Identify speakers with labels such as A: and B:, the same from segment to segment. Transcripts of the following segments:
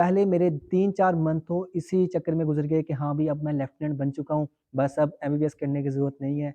A: पहले मेरे 3-4 मंथ तो इसी चक्कर में गुज़र गए कि हाँ भाई अब मैं लेफ्टिनेंट बन चुका हूँ, बस अब एमबीबीएस करने की ज़रूरत नहीं है।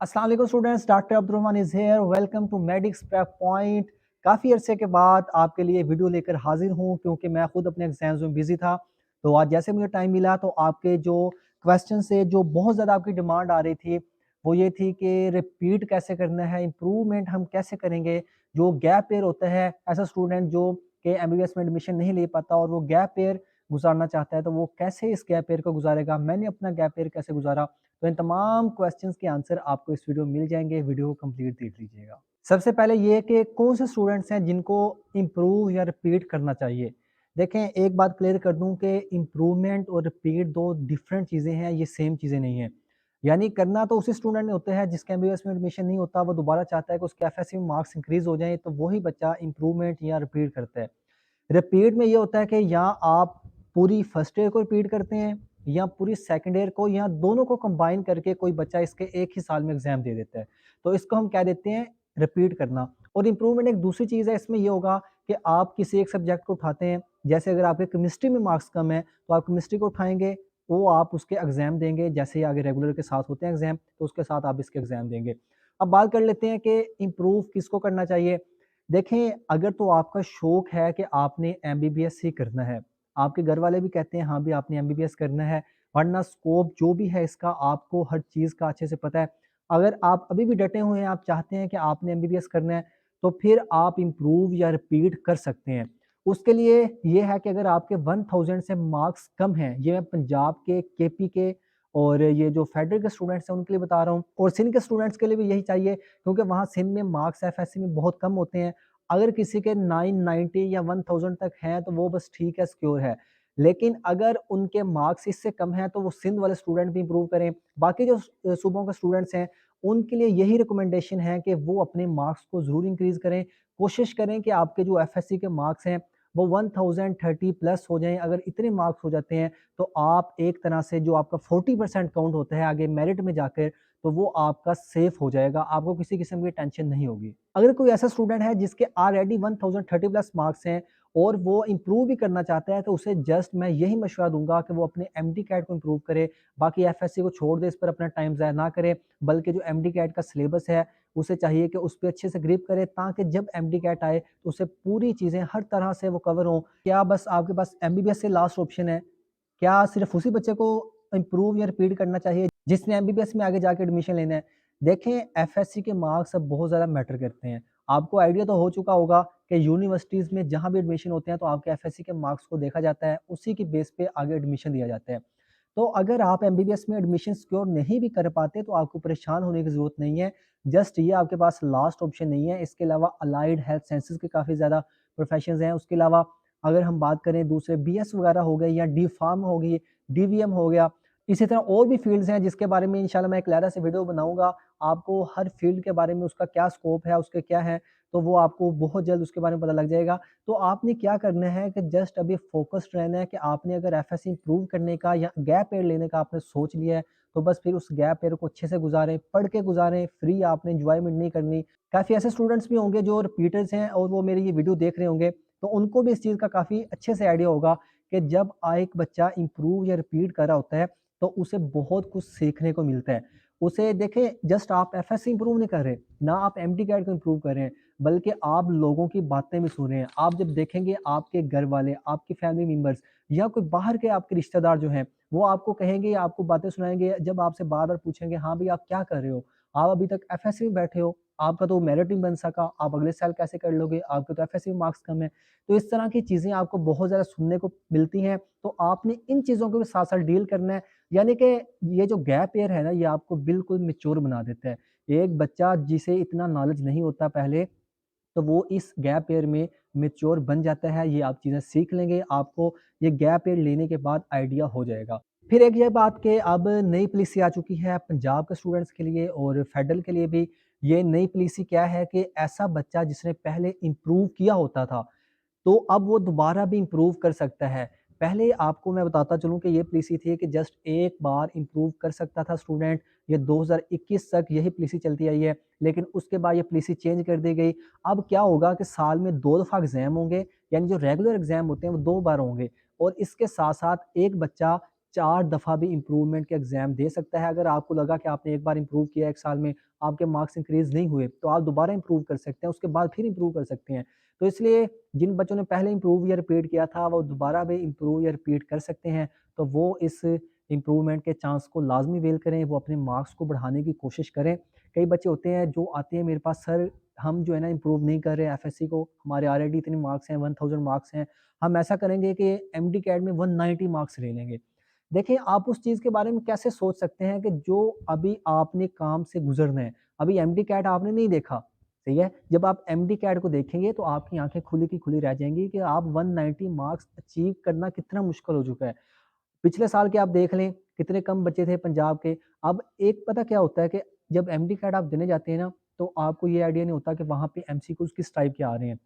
A: अस्सलाम वालेकुम students, doctor Abdul Rahman is here, welcome to medics prep point. काफ़ी अरसे के बाद आपके लिए वीडियो लेकर हाज़िर हूँ क्योंकि मैं खुद अपने एग्ज़ाम्स में बिज़ी था। तो आज जैसे मुझे टाइम मिला तो आपके जो क्वेश्चन से जो बहुत ज़्यादा आपकी डिमांड आ रही थी, वो ये थी कि रिपीट कैसे करना है, इम्प्रूवमेंट हम कैसे करेंगे? जो गैप ईयर होता है, ऐसा स्टूडेंट जो कि एमबीबीएस में एडमिशन नहीं ले पाता और वो गैप ईयर गुज़ारना चाहता है, तो वो कैसे इस गैप ईयर को गुज़ारेगा? मैंने अपना गैप ईयर कैसे गुज़ारा? तो इन तमाम क्वेश्चंस के आंसर आपको इस वीडियो में मिल जाएंगे। वीडियो को कंप्लीट देख लीजिएगा। सबसे पहले ये कि कौन से स्टूडेंट्स हैं जिनको इम्प्रूव या रिपीट करना चाहिए। देखें, एक बात क्लियर कर दूं कि इम्प्रूवमेंट और रिपीट दो डिफरेंट चीज़ें हैं, ये सेम चीज़ें नहीं हैं। यानी करना तो उसी स्टूडेंट ने होता है जिसके एमबीबीएस में एडमिशन नहीं होता, वो दोबारा चाहता है कि उसके एफएससी में मार्क्स इंक्रीज हो जाएं, तो वही बच्चा इम्प्रूवमेंट या रिपीट करता है। रिपीट में ये होता है कि या आप पूरी फर्स्ट ईयर को रिपीट करते हैं या पूरी सेकंड ईयर को, या दोनों को कंबाइन करके कोई बच्चा इसके एक ही साल में एग्जाम दे देता है, तो इसको हम कह देते हैं रिपीट करना। और इम्प्रूवमेंट एक दूसरी चीज़ है, इसमें ये होगा कि आप किसी एक सब्जेक्ट को उठाते हैं, जैसे अगर आपके केमिस्ट्री में मार्क्स कम है तो आप केमिस्ट्री को उठाएंगे, वो आप उसके एग्जाम देंगे, जैसे ही आगे रेगुलर के साथ होते हैं एग्जाम, तो उसके साथ आप इसके एग्जाम देंगे। अब बात कर लेते हैं कि इम्प्रूव किसको करना चाहिए। देखें, अगर तो आपका शौक है कि आपने एमबीबीएस ही करना है, आपके घर वाले भी कहते हैं हाँ भी आपने एमबीबीएस करना है, वरना स्कोप जो भी है इसका आपको हर चीज़ का अच्छे से पता है। अगर आप अभी भी डटे हुए हैं, आप चाहते हैं कि आपने एमबीबीएस करना है, तो फिर आप इम्प्रूव या रिपीट कर सकते हैं। उसके लिए ये है कि अगर आपके 1000 से मार्क्स कम हैं, ये मैं पंजाब के, केपी के और ये जो फेडरल के स्टूडेंट्स हैं उनके लिए बता रहा हूँ, और सिंध के स्टूडेंट्स के लिए भी यही चाहिए क्योंकि वहाँ सिंध में मार्क्स एफएससी में बहुत कम होते हैं। अगर किसी के 990 या 1000 तक हैं तो वो बस ठीक है, सिक्योर है। लेकिन अगर उनके मार्क्स इससे कम हैं तो वो सिंध वाले स्टूडेंट भी इंप्रूव करें। बाकी जो सूबों के स्टूडेंट्स हैं उनके लिए यही रिकमेंडेशन है कि वो अपने मार्क्स को ज़रूर इंक्रीज़ करें। कोशिश करें कि आपके जो एफएससी के मार्क्स हैं वो 1030 प्लस हो जाएँ। अगर इतने मार्क्स हो जाते हैं तो आप एक तरह से जो आपका 40% काउंट होता है आगे मेरिट में जाकर, तो वो आपका सेफ हो जाएगा, आपको किसी किस्म की टेंशन नहीं होगी। अगर कोई ऐसा स्टूडेंट है जिसके ऑलरेडी 1030 प्लस मार्क्स हैं और वो इम्प्रूव भी करना चाहता है, तो उसे जस्ट मैं यही मशवरा दूंगा कि वो अपने एमडी कैट को इम्प्रूव करे। बाकी एफएससी को छोड़ दे, इस पर अपना टाइम ज़ाया ना करे, बल्कि जो एमडी कैट का सिलेबस है उसे चाहिए कि उस पर अच्छे से ग्रिप करे, ताकि जब एमडी कैट आए तो उसे पूरी चीज़ें हर तरह से वो कवर हों। क्या बस आपके पास एमबीबीएस से लास्ट ऑप्शन है? क्या सिर्फ उसी बच्चे को इम्प्रूव या रिपीट करना चाहिए जिसने एमबीबीएस में आगे जाके एडमिशन लेना है? देखें, एफएससी के मार्क्स अब बहुत ज़्यादा मैटर करते हैं। आपको आइडिया तो हो चुका होगा कि यूनिवर्सिटीज़ में जहाँ भी एडमिशन होते हैं तो आपके एफएससी के मार्क्स को देखा जाता है, उसी की बेस पे आगे एडमिशन दिया जाता है। तो अगर आप एमबीबीएस में एडमिशन सिक्योर नहीं भी कर पाते तो आपको परेशान होने की ज़रूरत नहीं है। जस्ट ये आपके पास लास्ट ऑप्शन नहीं है। इसके अलावा अलाइड हेल्थ साइंसेज़ के काफ़ी ज़्यादा प्रोफेशंस हैं। उसके अलावा अगर हम बात करें दूसरे बीएस वगैरह हो गए, या डी फार्म होगी, डीवीएम हो गया, इसी तरह और भी फील्ड्स हैं जिसके बारे में इंशाल्लाह मैं एक अलहदा से वीडियो बनाऊँगा। आपको हर फील्ड के बारे में, उसका क्या स्कोप है, उसके क्या है, तो वो आपको बहुत जल्द उसके बारे में पता लग जाएगा। तो आपने क्या करना है कि जस्ट अभी फ़ोकस्ड रहना है कि आपने अगर एफएससी इम्प्रूव करने का या गैप ईयर लेने का आपने सोच लिया है, तो बस फिर उस गैप ईयर को अच्छे से गुज़ारें, पढ़ के गुज़ारें, फ्री आपने एन्जॉयमेंट नहीं करनी। काफ़ी ऐसे स्टूडेंट्स भी होंगे जो रिपीटर्स हैं और वो मेरी ये वीडियो देख रहे होंगे, तो उनको भी इस चीज़ का काफ़ी अच्छे से आइडिया होगा कि जब एक बच्चा इम्प्रूव या रिपीट कर रहा होता है, तो उसे बहुत कुछ सीखने को मिलता है। उसे देखें, जस्ट आप एफएससी इम्प्रूव नहीं कर रहे, ना आप एमडी कैट को इम्प्रूव कर रहे हैं, बल्कि आप लोगों की बातें भी सुन रहे हैं। आप जब देखेंगे आपके घर वाले, आपके फैमिली मेंबर्स या कोई बाहर के आपके रिश्तेदार जो हैं, वो आपको कहेंगे, आपको बातें सुनाएँगे, जब आपसे बार-बार पूछेंगे, हाँ भाई आप क्या कर रहे हो? आप अभी तक एफएससी में बैठे हो, आपका तो मेरिट नहीं बन सका, आप अगले साल कैसे कर लोगे? आपके तो एफएससी में मार्क्स कम है। तो इस तरह की चीज़ें आपको बहुत ज़्यादा सुनने को मिलती हैं, तो आपने इन चीज़ों को भी साथ-साथ डील करना है। यानी कि ये जो गैप ईयर है ना, ये आपको बिल्कुल मैच्योर बना देता है। एक बच्चा जिसे इतना नॉलेज नहीं होता पहले, तो वो इस गैप ईयर में मैच्योर बन जाता है। ये आप चीज़ें सीख लेंगे, आपको ये गैप ईयर लेने के बाद आइडिया हो जाएगा। फिर एक ये बात कि अब नई पॉलिसी आ चुकी है पंजाब के स्टूडेंट्स के लिए और फेडरल के लिए भी। ये नई पॉलिसी क्या है कि ऐसा बच्चा जिसने पहले इम्प्रूव किया होता था, तो अब वो दोबारा भी इम्प्रूव कर सकता है। पहले आपको मैं बताता चलूँ कि ये पॉलिसी थी कि जस्ट एक बार इम्प्रूव कर सकता था स्टूडेंट, ये 2021 तक यही पॉलिसी चलती आई है, लेकिन उसके बाद ये पॉलिसी चेंज कर दी गई। अब क्या होगा कि साल में 2 दफ़ा एग्ज़ाम होंगे, यानी जो रेगुलर एग्ज़ाम होते हैं वो 2 बार होंगे और इसके साथ-साथ एक बच्चा 4 दफ़ा भी इम्प्रूवमेंट के एग्ज़ाम दे सकता है। अगर आपको लगा कि आपने एक बार इम्प्रूव किया 1 साल में, आपके मार्क्स इंक्रीज़ नहीं हुए, तो आप दोबारा इम्प्रूव कर सकते हैं, उसके बाद फिर इम्प्रूव कर सकते हैं। तो इसलिए जिन बच्चों ने पहले इम्प्रूव या रिपीट किया था, वो दोबारा भी इम्प्रूव या रिपीट कर सकते हैं। तो वो इस इम्प्रूवमेंट के चांस को लाज़मी अवेल करें, वो अपने मार्क्स को बढ़ाने की कोशिश करें। कई बच्चे होते हैं जो आते हैं मेरे पास, सर हम जो है ना इम्प्रूव नहीं कर रहे एफएससी को, हमारे ऑलरेडी इतने मार्क्स हैं, 1000 मार्क्स हैं, हम ऐसा करेंगे कि एमडी कैट में 190 मार्क्स ले लेंगे। देखिए, आप उस चीज़ के बारे में कैसे सोच सकते हैं कि जो अभी आपने काम से गुज़रना है, अभी एमडी कैट आपने नहीं देखा, सही है? जब आप एमडी कैट को देखेंगे तो आपकी आँखें खुली की खुली रह जाएँगी कि आप 190 मार्क्स अचीव करना कितना मुश्किल हो चुका है। पिछले साल के आप देख लें, कितने कम बच्चे थे पंजाब के। अब एक पता क्या होता है कि जब एमडी कैट आप देने जाते हैं ना, तो आपको ये आइडिया नहीं होता कि वहाँ पे एमसीक्यूज़ किस टाइप के आ रहे हैं।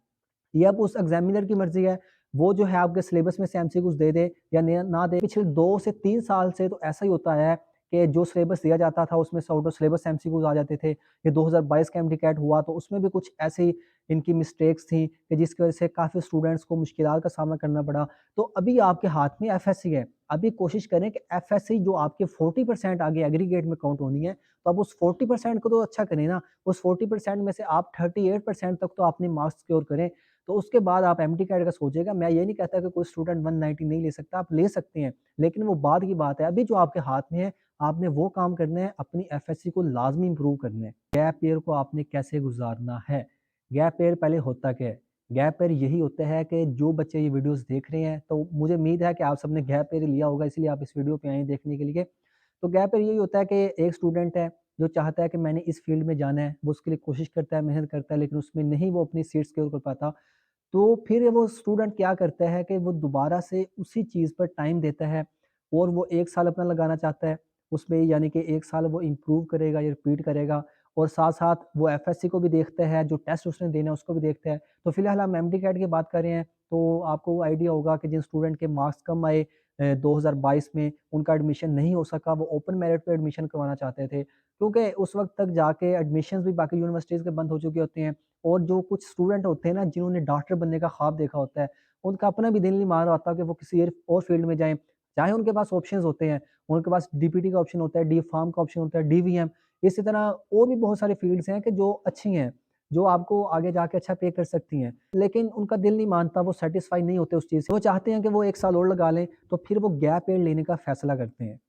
A: ये अब उस एग्ज़ामिनर की मर्ज़ी है, वो जो है आपके सिलेबस में से एमसीक्यूज़ दे दे या न ना दे। पिछले 2 से 3 साल से तो ऐसा ही होता आया है कि जो सिलेबस दिया जाता था उसमें से आउट ऑफ सिलेबस एमसीक्यूज़ आ जाते थे। ये 2022 का एमडी-कैट हुआ तो उसमें भी कुछ ऐसे ही इनकी मिस्टेक्स थी कि जिसकी वज़ह से काफ़ी स्टूडेंट्स को मुश्किलात का सामना करना पड़ा। तो अभी आपके हाथ में एफएससी है, अभी कोशिश करें कि एफएससी जो आपके 40% आगे एग्रीगेट में काउंट होनी है, तो अब उस 40% को तो अच्छा करें ना, उस 40% में से आप 38% तक तो अपने मार्क्स सिक्योर करें। तो उसके बाद आप एमडी कैट का सोचिएगा। मैं ये नहीं कहता कि कोई स्टूडेंट 190 नहीं ले सकता, आप ले सकते हैं, लेकिन वो बाद की बात है। अभी जो आपके हाथ में है, आपने वो काम करना है, अपनी एफएससी को लाज़मी इम्प्रूव करना है। गैप ईयर को आपने कैसे गुज़ारना है? गैप ईयर पहले होता क्या है? गैप ईयर यही होता है कि जो बच्चे ये वीडियोज़ देख रहे हैं, तो मुझे उम्मीद है कि आप सबने गैप ईयर लिया होगा, इसलिए आप इस वीडियो पे आए हैं देखने के लिए। तो गैप ईयर यही होता है कि एक स्टूडेंट है, जो चाहता है कि मैंने इस फील्ड में जाना है, वो उसके लिए कोशिश करता है, मेहनत करता है, लेकिन उसमें नहीं वो अपनी सीट सिक्योर कर पाता। तो फिर वो स्टूडेंट क्या करता है कि वो दोबारा से उसी चीज़ पर टाइम देता है और वो 1 साल अपना लगाना चाहता है उसमें, यानी कि 1 साल वो इम्प्रूव करेगा या रिपीट करेगा और साथ-साथ वो एफएससी को भी देखता है, जो टेस्ट उसने देना है उसको भी देखता है। तो फिलहाल हम एमडी कैट की बात कर रहे हैं, तो आपको आइडिया होगा कि जिन स्टूडेंट के मार्क्स कम आए 2022 में, उनका एडमिशन नहीं हो सका, वो ओपन मेरिट पे एडमिशन करवाना चाहते थे। क्योंकि उस वक़्त तक जाके एडमिशन्स भी बाकी यूनिवर्सिटीज़ के बंद हो चुके होते हैं। और जो कुछ स्टूडेंट होते हैं ना जिन्होंने डॉक्टर बनने का ख्वाब देखा होता है, उनका अपना भी दिल नहीं मान रहा होता कि वो किसी और फील्ड में जाएँ। चाहे उनके पास ऑप्शंस होते हैं, उनके पास डीपीटी का ऑप्शन होता है, डी फार्म का ऑप्शन होता है, डीवीएम, इसी तरह और भी बहुत सारी फील्ड्स हैं कि जो अच्छी हैं, जो आपको आगे जाके अच्छा पे कर सकती हैं। लेकिन उनका दिल नहीं मानता, वो सैटिस्फाई नहीं होते उस चीज़ से। वो चाहते हैं कि वो 1 साल और लगा लें, तो फिर वो गैप ईयर लेने का फैसला करते हैं।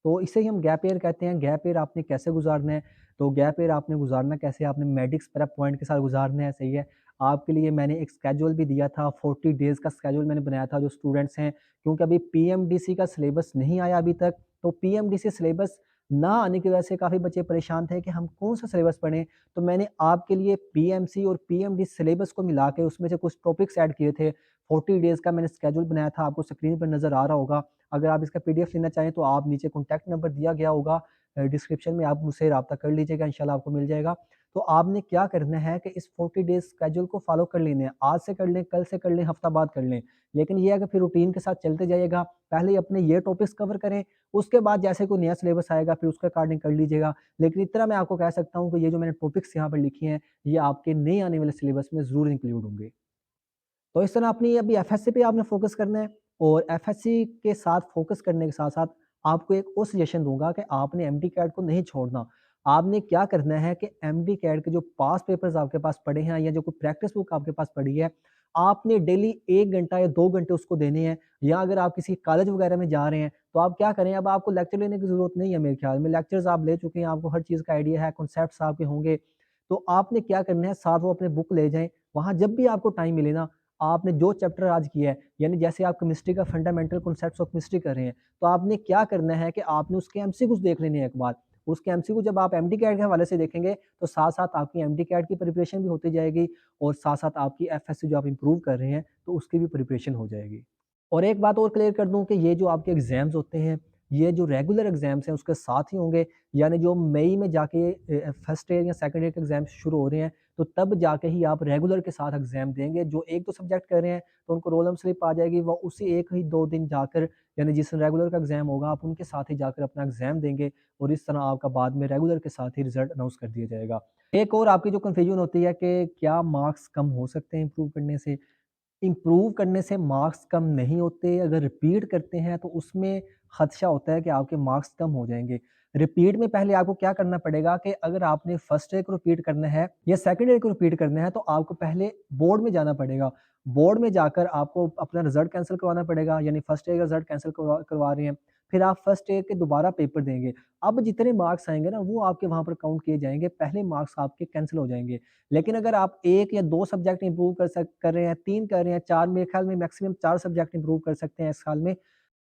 A: तो इसे ही हम गैप ईयर कहते हैं। गैप ईयर आपने कैसे गुज़ारना है? तो गैप ईयर आपने गुज़ारना कैसे है? आपने मेडिक्स प्रेप पॉइंट के साथ गुज़ारना है, सही है। आपके लिए मैंने एक शेड्यूल भी दिया था, 40 डेज़ का शेड्यूल मैंने बनाया था जो स्टूडेंट्स हैं, क्योंकि अभी पीएमडीसी का सिलेबस नहीं आया अभी तक, तो पीएमडीसी सिलेबस ना आने की वजह से काफ़ी बच्चे परेशान थे कि हम कौन-सा सिलेबस पढ़ें। तो मैंने आपके लिए पीएमसी और पीएमडी सिलेबस को मिला के उसमें से कुछ टॉपिक्स ऐड किए थे। 40 डेज़ का मैंने शेड्यूल बनाया था, आपको स्क्रीन पर नज़र आ रहा होगा। अगर आप इसका पीडीएफ लेना चाहें तो आप नीचे कॉन्टैक्ट नंबर दिया गया होगा डिस्क्रिप्शन में, आप मुझसे राब्ता कर लीजिएगा, इंशाल्लाह आपको मिल जाएगा। तो आपने क्या करना है कि इस 40 डेज़ शेड्यूल को फ़ॉलो कर लेना है। आज से कर लें, कल से कर लें, हफ्ता बाद कर लें। लेकिन ये है कि फिर रूटीन के साथ चलते जाइएगा। पहले अपने ये टॉपिक्स कवर करें, उसके बाद जैसे कोई नया सिलेबस आएगा फिर उसके अकॉर्डिंग कर लीजिएगा। लेकिन इतना मैं आपको कह सकता हूँ कि ये जो मैंने टॉपिक्स यहाँ पर लिखे हैं, ये आपके नए आने वाले सिलेबस में ज़रूर इंक्लूड होंगे। तो इस तरह अपनी अभी एफएससी पे आपने फ़ोकस करना है और एफएससी के साथ फ़ोकस करने के साथ-साथ आपको एक और सजेशन दूँगा कि आपने एमडी कैट को नहीं छोड़ना। आपने क्या करना है कि एमडी कैट के जो पास पेपर्स आपके पास पड़े हैं या जो कोई प्रैक्टिस बुक आपके पास पड़ी है, आपने डेली 1 घंटा या 2 घंटे उसको देने हैं। या अगर आप किसी कॉलेज वगैरह में जा रहे हैं, तो आप क्या करें, अब आपको लेक्चर लेने की ज़रूरत नहीं है मेरे ख़्याल में। लेक्चर्स आप ले चुके हैं, आपको हर चीज़ का आइडिया है, कॉन्सेप्ट्स आपके होंगे। तो आपने क्या करना है, साथ वो अपने बुक ले जाएँ। वहाँ जब भी आपको टाइम मिले ना, आपने जो चैप्टर आज किया है, यानी जैसे आप केमिस्ट्री का फंडामेंटल कॉन्सेप्ट्स ऑफ केमिस्ट्री कर रहे हैं, तो आपने क्या करना है कि आपने उसके एमसीक्यूज़ देख लेने हैं एक बार। उसके एमसीक्यू जब आप एमडी कैट के हवाले से देखेंगे, तो साथ-साथ आपकी एमडी कैट की प्रिपरेशन भी होती जाएगी और साथ-साथ आपकी एफएससी जो आप इम्प्रूव कर रहे हैं, तो उसकी भी प्रिपरेशन हो जाएगी। और एक बात और क्लियर कर दूँ कि ये जो आपके एग्ज़ाम्स होते हैं, ये जो रेगुलर एग्ज़ाम्स हैं उसके साथ ही होंगे, यानी जो मई में जाके फर्स्ट ईयर या सेकंड ईयर के एग्ज़ाम्स शुरू हो रहे हैं, तो तब जाके ही आप रेगुलर के साथ एग्ज़ाम देंगे। जो 1-2 सब्जेक्ट कर रहे हैं, तो उनको रोल नंबर स्लिप आ जाएगी, वो उसी 1 ही 2 दिन जाकर यानी जिस दिन रेगुलर का एग्ज़ाम होगा, आप उनके साथ ही जाकर अपना एग्ज़ाम देंगे और इस तरह आपका बाद में रेगुलर के साथ ही रिज़ल्ट अनाउंस कर दिया जाएगा। एक और आपकी जो कन्फ्यूज़न होती है कि क्या मार्क्स कम हो सकते हैं इम्प्रूव करने से? इम्प्रूव करने से मार्क्स कम नहीं होते, अगर रिपीट करते हैं तो उसमें खदशा होता है कि आपके मार्क्स कम हो जाएँगे। रिपीट में पहले आपको क्या करना पड़ेगा कि अगर आपने फर्स्ट ईयर को रिपीट करना है या सेकंड ईयर को रिपीट करना है तो आपको पहले बोर्ड में जाना पड़ेगा। बोर्ड में जाकर आपको अपना रिज़ल्ट कैंसल करवाना पड़ेगा, यानी फर्स्ट ईयर का रिज़ल्ट कैंसल करवा रहे हैं। फिर आप फर्स्ट ईयर के दोबारा पेपर देंगे। अब जितने मार्क्स आएँगे ना वो आपके वहाँ पर काउंट किए जाएँगे, पहले मार्क्स आपके कैंसल हो जाएँगे। लेकिन अगर आप 1 या 2 सब्जेक्ट इम्प्रूव कर रहे हैं, 3 कर रहे हैं, 4 मेरे ख्याल में मैक्सिमम 4 सब्जेक्ट इम्प्रूव कर सकते हैं इस साल में।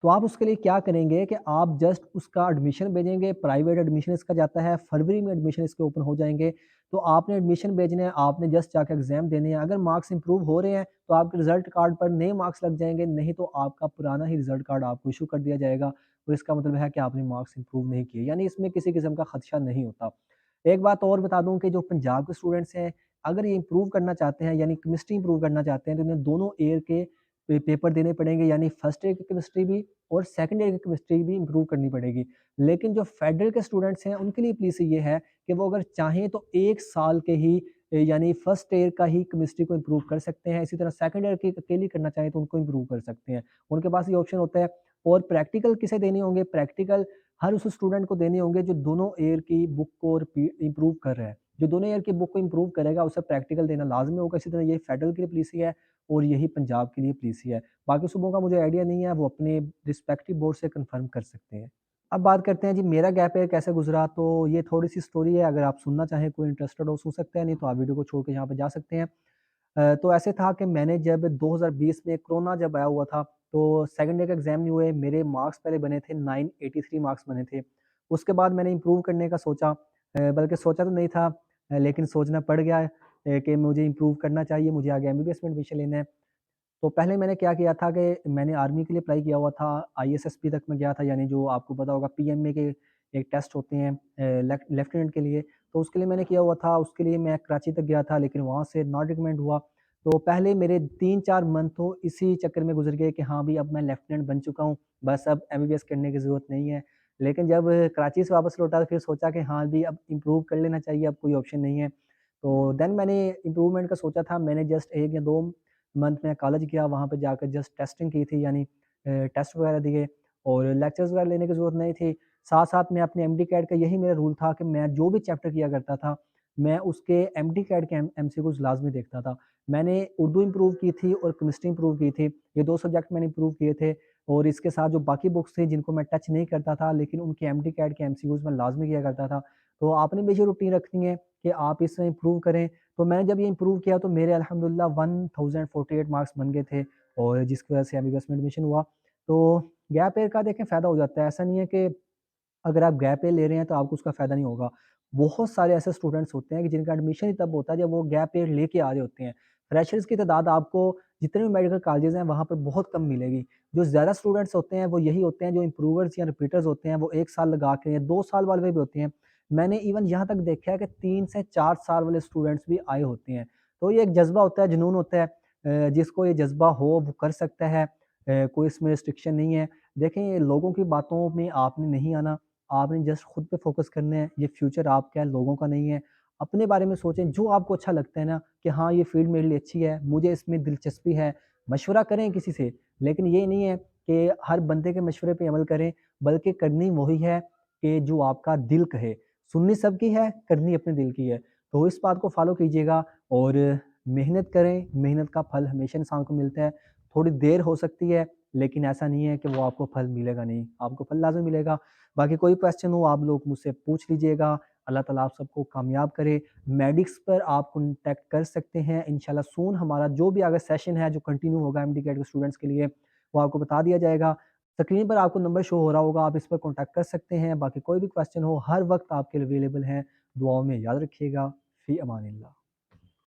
A: तो आप उसके लिए क्या करेंगे कि आप जस्ट उसका एडमिशन भेजेंगे, प्राइवेट एडमिशन इसका जाता है, फरवरी में एडमिशन इसके ओपन हो जाएँगे। तो आपने एडमिशन भेजना है, आपने जस्ट जाके एग्ज़ाम देने हैं। अगर मार्क्स इम्प्रूव हो रहे हैं, तो आपके रिज़ल्ट कार्ड पर नए मार्क्स लग जाएँगे, नहीं तो आपका पुराना ही रिज़ल्ट कार्ड आपको इश्यू कर दिया जाएगा। तो इसका मतलब है कि आपने मार्क्स इम्प्रूव नहीं किए, यानी इसमें किसी किस्म का खदशा नहीं होता। एक बात और बता दूँ कि जो पंजाब के स्टूडेंट्स हैं, अगर ये इम्प्रूव करना चाहते हैं यानी केमिस्ट्री इम्प्रूव करना चाहते हैं तो इन्हें दोनों ईयर के पेपर देने पड़ेंगे, यानी फर्स्ट ईयर की केमिस्ट्री भी और सेकंड ईयर की केमिस्ट्री भी इम्प्रूव करनी पड़ेगी। लेकिन जो फेडरल के स्टूडेंट्स हैं उनके लिए प्लीज़ ये है कि वो अगर चाहें तो 1 साल के ही यानी फर्स्ट ईयर का ही केमिस्ट्री को इम्प्रूव कर सकते हैं। इसी तरह सेकंड ईयर की अकेली करना चाहें तो उनको इम्प्रूव कर सकते हैं। उनके पास ये ऑप्शन होता है। और प्रैक्टिकल किसे देने होंगे? प्रैक्टिकल हर उस स्टूडेंट को देने होंगे जो दोनों ईयर की बुक को इम्प्रूव कर रहा है। जो दोनों ईयर की बुक को इम्प्रूव करेगा उसे प्रैक्टिकल देना लाज़मी होगा। इसी तरह ये फेडरल के लिए पॉलिसी है और यही पंजाब के लिए पॉलिसी है। बाकी सूबों का मुझे आइडिया नहीं है, वो अपने रिस्पेक्टिव बोर्ड से कन्फर्म कर सकते हैं। अब बात करते हैं जी मेरा गैप ईयर कैसे गुज़रा, तो ये थोड़ी-सी स्टोरी है, अगर आप सुनना चाहें, कोई इंटरेस्टेड हो सुन सकते हैं, नहीं तो आप वीडियो को छोड़ के यहाँ पे जा सकते हैं। तो ऐसे था कि मैंने जब 2020 में कोरोना जब आया हुआ था, तो सेकंड ईयर के एग्ज़ाम नहीं हुए, मेरे मार्क्स पहले बने थे 983 मार्क्स बने थे। उसके बाद मैंने इम्प्रूव करने का सोचा, बल्कि सोचा तो नहीं था, लेकिन सोचना पड़ गया कि मुझे इम्प्रूव करना चाहिए, मुझे आगे एमबीबीएस में एडमिशन लेना है। तो पहले मैंने क्या किया था कि मैंने आर्मी के लिए अप्लाई किया हुआ था, आईएसएसपी तक मैं गया था, यानी जो आपको पता होगा पीएमए के एक टेस्ट होते हैं लेफ्टिनेंट के लिए, तो उसके लिए मैंने किया हुआ था, उसके लिए मैं कराची तक गया था, लेकिन वहाँ से नॉट रिकमेंड हुआ। तो पहले मेरे 3-4 मंथ तो इसी चक्कर में गुज़र गए कि हाँ, भई अब मैं लेफ्टिनेंट बन चुका हूँ, बस अब एमबीबीएस करने की ज़रूरत नहीं है। लेकिन जब कराची से वापस लौटा तो फिर सोचा कि हाँ जी, अब इम्प्रूव कर लेना चाहिए, अब कोई ऑप्शन नहीं है। तो देन मैंने इम्प्रूवमेंट का सोचा था, मैंने जस्ट 1 या 2 मंथ में कॉलेज गया, वहाँ पे जाकर जस्ट टेस्टिंग की थी, यानी टेस्ट वगैरह दिए और लेक्चर्स वगैरह लेने की ज़रूरत नहीं थी। साथ-साथ में अपने एमडी कैट का यही मेरा रूल था कि मैं जो भी चैप्टर किया करता था, मैं उसके एमडी कैट के एमसीक्यूज़ लाज़मी देखता था। मैंने उर्दू इम्प्रूव की थी और केमिस्ट्री इम्प्रूव की थी। ये 2 सब्जेक्ट मैंने इम्प्रूव किए थे और इसके साथ जो बाकी बुक्स थी जिनको मैं टच नहीं करता था, लेकिन उनके एमडी कैट के एमसीक्यूज़ मैं लाज़मी किया करता था। तो आपने भी ये रूटीन रखनी है कि आप इसमें इम्प्रूव करें। तो मैंने जब ये इम्प्रूव किया तो मेरे अल्हम्दुलिल्लाह 1048 मार्क्स बन गए थे और जिसकी वज़ह से एमबीबीएस में एडमिशन हुआ। तो गैप ईयर का देखें फ़ायदा हो जाता है, ऐसा नहीं है कि अगर आप गैप ईयर ले रहे हैं तो आपको उसका फ़ायदा नहीं होगा। बहुत सारे ऐसे स्टूडेंट्स होते हैं कि जिनका एडमिशन ही तब होता है जब वो गैप ईयर लेके आ रहे होते हैं। फ्रेशर्स की तादाद आपको जितने भी मेडिकल कॉलेजेस हैं वहाँ पर बहुत कम मिलेगी। जो ज़्यादा स्टूडेंट्स होते हैं वो यही होते हैं जो इम्प्रूवर्स या रिपीटर्स होते हैं, वो 1 साल लगा के या 2 साल वाले भी होते हैं। मैंने इवन यहाँ तक देखा है कि 3 से 4 साल वाले स्टूडेंट्स भी आए होते हैं। तो ये एक जज़्बा होता है, जुनून होता है, जिसको ये जज़्बा हो वो कर सकता है। कोई इसमें रिस्ट्रिक्शन नहीं है। देखें, ये लोगों की बातों में आपने नहीं आना, आपने जस्ट खुद पे फ़ोकस करना है, ये फ्यूचर आपका है, लोगों का नहीं है। अपने बारे में सोचें, जो आपको अच्छा लगता है ना कि हाँ, ये फ़ील्ड मेरे लिए अच्छी है, मुझे इसमें दिलचस्पी है, मशवरा करें किसी से, लेकिन ये नहीं है कि हर बंदे के मशवरे पे अमल करें, बल्कि करनी वही है कि जो आपका दिल कहे। सुननी सबकी है, करनी अपने दिल की है। तो इस बात को फ़ॉलो कीजिएगा और मेहनत करें, मेहनत का फल हमेशा इंसान को मिलता है। थोड़ी देर हो सकती है, लेकिन ऐसा नहीं है कि वो आपको फल मिलेगा नहीं, आपको फल लाज़मी मिलेगा। बाकी कोई क्वेश्चन हो आप लोग मुझसे पूछ लीजिएगा। अल्लाह ताला आप सबको कामयाब करे। मेडिक्स पर आप कॉन्टैक्ट कर सकते हैं। इंशाल्लाह सून हमारा जो भी आगे सेशन है जो कंटिन्यू होगा एमडी कैट के स्टूडेंट्स के लिए, वो आपको बता दिया जाएगा। स्क्रीन पर आपको नंबर शो हो रहा होगा, आप इस पर कॉन्टैक्ट कर सकते हैं। बाकी कोई भी क्वेश्चन हो हर वक़्त आपके लिए अवेलेबल हैं। दुआओं में याद रखिएगा। फ़ी अमानिल्लाह।